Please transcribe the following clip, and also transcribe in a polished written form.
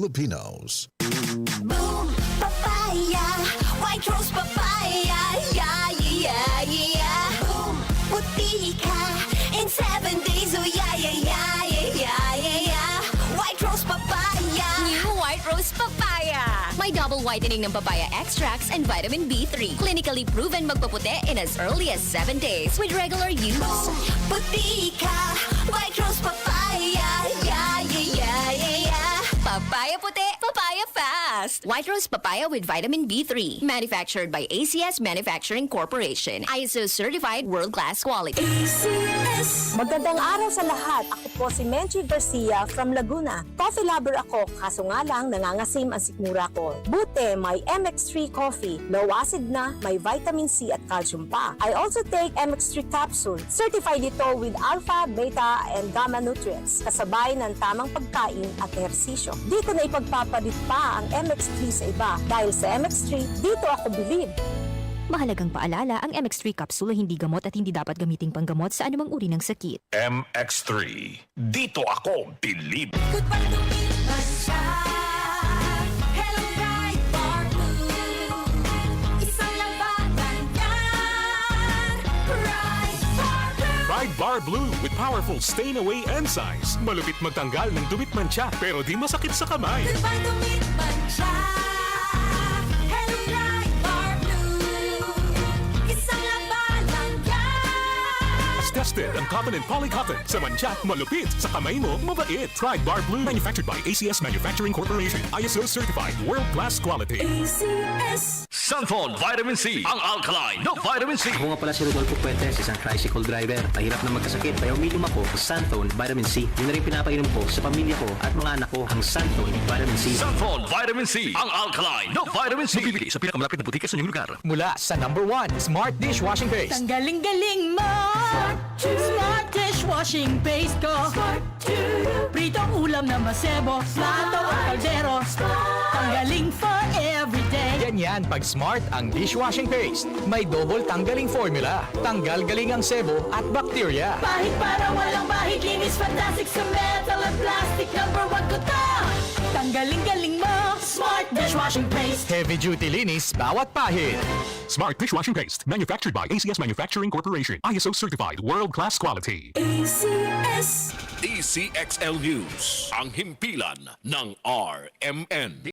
Filipinos. Boom, papaya, white rose papaya, yeah, yeah, yeah. Boom, puti ka in 7 days, oh yeah, yeah, yeah, yeah, yeah, yeah. White rose papaya. New White Rose Papaya. May double whitening ng papaya extracts and vitamin B3. Clinically proven magpaputi in as early as 7 days with regular use. Boom, puti ka, white rose papaya, yeah, yeah, yeah, yeah, yeah. Papaya puti, papaya fast. White Rose Papaya with vitamin B3. Manufactured by ACS Manufacturing Corporation. ISO certified world-class quality. ACS. Magandang araw sa lahat. Ako po si Menchie Garcia from Laguna. Coffee lover ako, kaso nga lang nangangasim ang sikmura ko. Buti, may MX3 coffee. Low acid na, may vitamin C at calcium pa. I also take MX3 capsule. Certified ito with alpha, beta, and gamma nutrients. Kasabay ng tamang pagkain at ehersisyo. Di ko na ipagpapalit pa ang MX3 sa iba. Dahil sa MX3, dito ako bilib. Mahalagang paalala, ang MX3 capsule hindi gamot at hindi dapat gamiting panggamot sa anumang uri ng sakit. MX3. Dito ako bilib. Goodbye to me, Masya. Hello, bright bar blue. Isang labanan yan. Bright bar blue. Pride Bar Blue with powerful stain-away enzymes. Malupit magtanggal ng dumit mancha pero di masakit sa kamay. Goodbye to me, Masya. Hello, bright bar blue. Isang labanan yan. As tested ang cotton and polycotton. Sa mancha, malupit. Sa kamay mo, mabait. Pride Bar Blue. Manufactured by ACS Manufacturing Corporation. ISO certified. World-class quality. ACS. Sunfone Vitamin C, ang alkaline no vitamin C. Ako nga pala si Rodolfo Puentes, isang tricycle driver. Mahirap na magkasakit, kaya uminom ako sa Sunfone Vitamin C. Yun na rin pinapainom ko sa pamilya ko at mga anak ko, ang Sunfone Vitamin C. Sunfone Vitamin C, ang alkaline no vitamin C. Mabibili sa pinakamalapit na butika sa inyong lugar. Mula sa #1 Smart Dishwashing Paste. Ang galing-galing mo! Smart dishwashing paste ko. Pritong ulam na masebo, plato o kaldero. Tanggaling for everyday. Ganyan pag Smart ang dishwashing paste. May double tanggaling formula. Tanggal galing ang sebo at bakterya. Bahid para walang bahid, linis fantastic sa metal at plastic. #1 ko to! Tanggaling-galing mo! Smart dishwashing paste. Heavy duty linis bawat pahid. Smart Dishwashing Paste. Manufactured by ACS Manufacturing Corporation. ISO certified. World-class quality. ACS. DCXL News. Ang himpilan ng RMN.